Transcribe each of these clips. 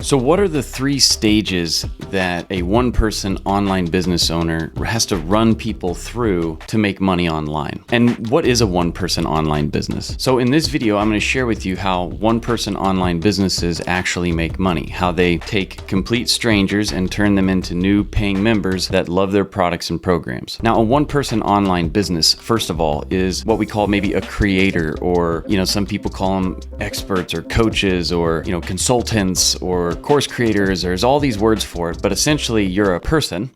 So what are the 3 stages that a one-person online business owner has to run people through to make money online? And what is a one-person online business? So in this video, I'm going to share with you how one-person online businesses actually make money, how they take complete strangers and turn them into new paying members that love their products and programs. Now, a one-person online business, first of all, is what we call maybe a creator, or, some people call them experts or coaches or, consultants or course creators. There's all these words for it, but essentially you're a person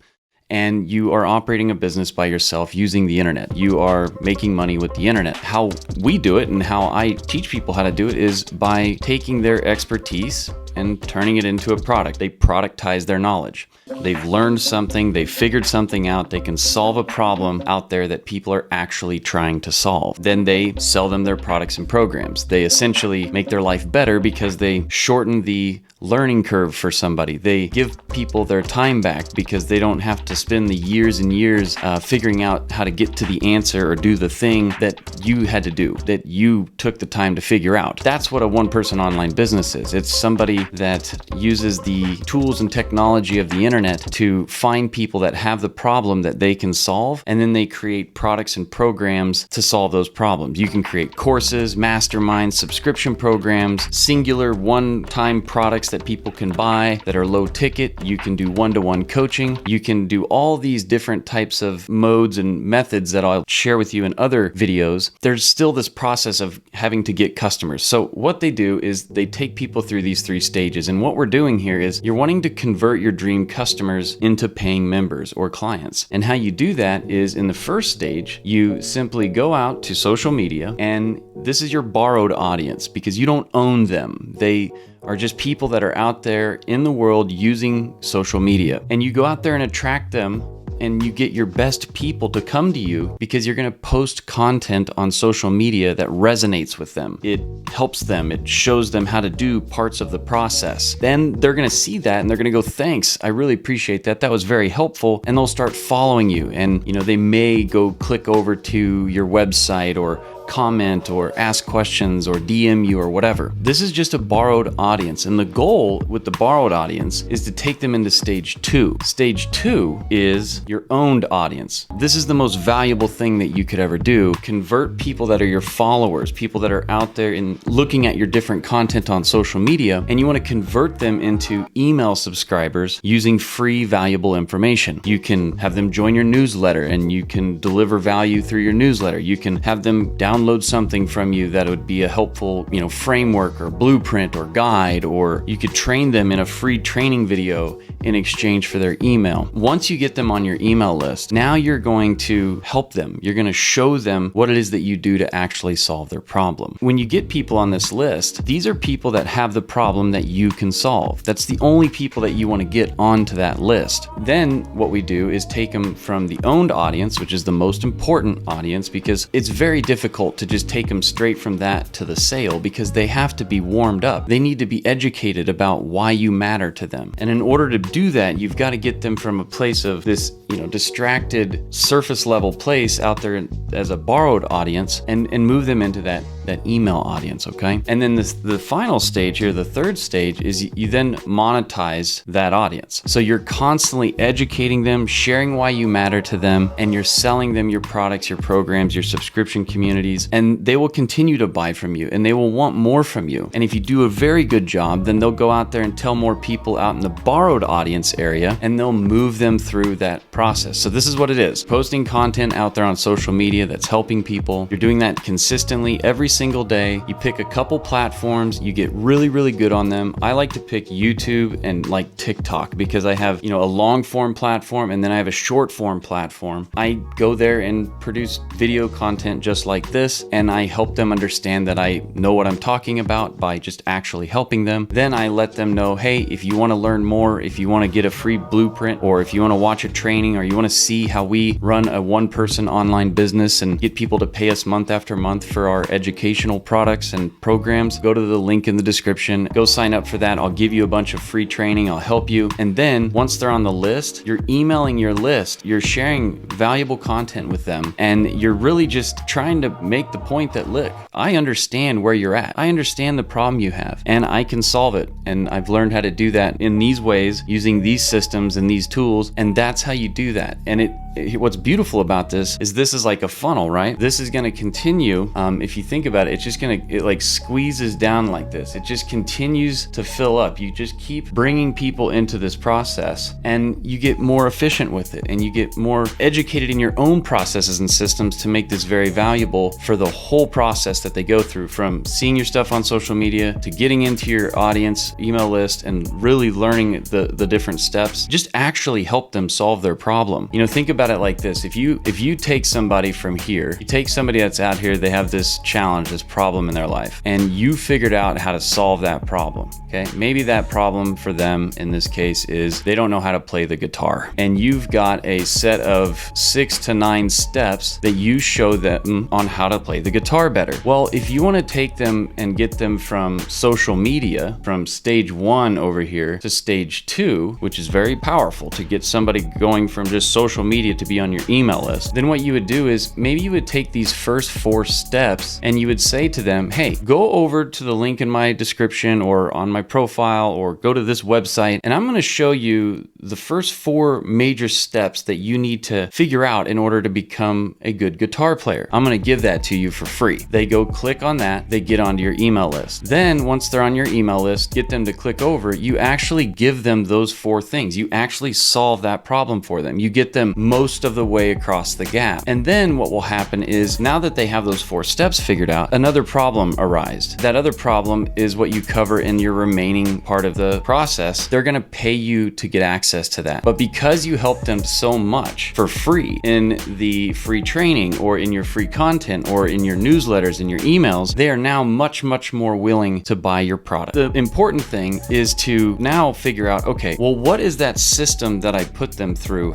and you are operating a business by yourself using the internet. You are making money with the internet. How we do it and how I teach people how to do it is by taking their expertise and turning it into a product. They productize their knowledge. They've learned something, they've figured something out, they can solve a problem out there that people are actually trying to solve. Then they sell them their products and programs. They essentially make their life better because they shorten the learning curve for somebody. They give people their time back because they don't have to spend the years and years figuring out how to get to the answer or do the thing that you had to do, that you took the time to figure out. That's what a one-person online business is. It's somebody that uses the tools and technology of the internet to find people that have the problem that they can solve, and then they create products and programs to solve those problems. You can create courses, masterminds, subscription programs, singular one-time products that people can buy that are low ticket. You can do one-to-one coaching. You can do all these different types of modes and methods that I'll share with you in other videos. There's still this process of having to get customers. So what they do is they take people through these 3 stages. And what we're doing here is you're wanting to convert your dream customers into paying members or clients. And how you do that is in the first stage, you simply go out to social media, and this is your borrowed audience because you don't own them. They are just people that are out there in the world using social media. And you go out there and attract them, and you get your best people to come to you because you're going to post content on social media that resonates with them. It helps them. It shows them how to do parts of the process. Then they're going to see that and they're going to go, thanks, I really appreciate that. That was very helpful. And they'll start following you. And, they may go click over to your website or comment or ask questions or DM you or whatever. This is just a borrowed audience. And the goal with the borrowed audience is to take them into stage 2. Stage 2 is your owned audience. This is the most valuable thing that you could ever do. Convert people that are your followers, people that are out there and looking at your different content on social media, and you want to convert them into email subscribers using free, valuable information. You can have them join your newsletter and you can deliver value through your newsletter. You can have them download something from you that would be a helpful, framework or blueprint or guide, or you could train them in a free training video in exchange for their email. Once you get them on your email list, now you're going to help them. You're going to show them what it is that you do to actually solve their problem. When you get people on this list, these are people that have the problem that you can solve. That's the only people that you want to get onto that list. Then what we do is take them from the owned audience, which is the most important audience, because it's very difficult to just take them straight from that to the sale because they have to be warmed up. They need to be educated about why you matter to them. And in order to do that, you've got to get them from a place of this, distracted surface level place out there as a borrowed audience and move them into that email audience, okay? And then the final stage here, the 3rd stage, is you then monetize that audience. So you're constantly educating them, sharing why you matter to them, and you're selling them your products, your programs, your subscription communities, and they will continue to buy from you and they will want more from you. And if you do a very good job, then they'll go out there and tell more people out in the borrowed audience area, and they'll move them through that process. So this is what it is. Posting content out there on social media that's helping people. You're doing that consistently every single day. You pick a couple platforms, you get really, really good on them. I like to pick YouTube and like TikTok because I have, a long form platform and then I have a short form platform. I go there and produce video content just like this, and I help them understand that I know what I'm talking about by just actually helping them. Then I let them know, hey, if you want to learn more, if you want to get a free blueprint, or if you want to watch a training, or you want to see how we run a one-person online business and get people to pay us month after month for our educational products and programs, go to the link in the description, go sign up for that. I'll give you a bunch of free training, I'll help you. And then once they're on the list, you're emailing your list, you're sharing valuable content with them, and you're really just trying to make the point that, look, I understand where you're at. I understand the problem you have, and I can solve it. And I've learned how to do that in these ways, using these systems and these tools, and that's how you do that. And what's beautiful about this is like a funnel, right? This is going to continue. If you think about it, it's just it like squeezes down like this. It just continues to fill up. You just keep bringing people into this process, and you get more efficient with it, and you get more educated in your own processes and systems to make this very valuable for the whole process that they go through, from seeing your stuff on social media to getting into your audience email list and really learning the different steps. Just actually help them solve their problem. Think about it like this. If you take somebody from here, you take somebody that's out here, they have this challenge, this problem in their life, and you figured out how to solve that problem. Okay, maybe that problem for them in this case is they don't know how to play the guitar, and you've got a set of 6 to 9 steps that you show them on how to play the guitar better. Well, if you want to take them and get them from social media, from stage 1 over here to stage 2, which is very powerful to get somebody going from just social media to be on your email list, then what you would do is maybe you would take these first 4 steps and you would say to them, hey, go over to the link in my description or on my profile, or go to this website, and I'm going to show you the first 4 major steps that you need to figure out in order to become a good guitar player. I'm going to give that to you for free. They go click on that, they get onto your email list. Then once they're on your email list, get them to click over, you actually give them those 4 things. You actually solve that problem for them. You get them most of the way across the gap. And then what will happen is, now that they have those 4 steps figured out, another problem arises. That other problem is what you cover in your remaining part of the process. They're going to pay you to get access to that. But because you helped them so much for free in the free training, or in your free content, or in your newsletters and your emails, they are now much, much more willing to buy your product. The important thing is to now figure out, okay, well, what is that system that I put them through?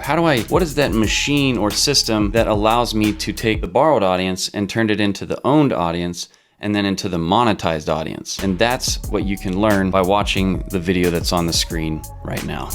What is that machine or system that allows me to take the borrowed audience and turn it into the owned audience, and then into the monetized audience? And that's what you can learn by watching the video that's on the screen right now.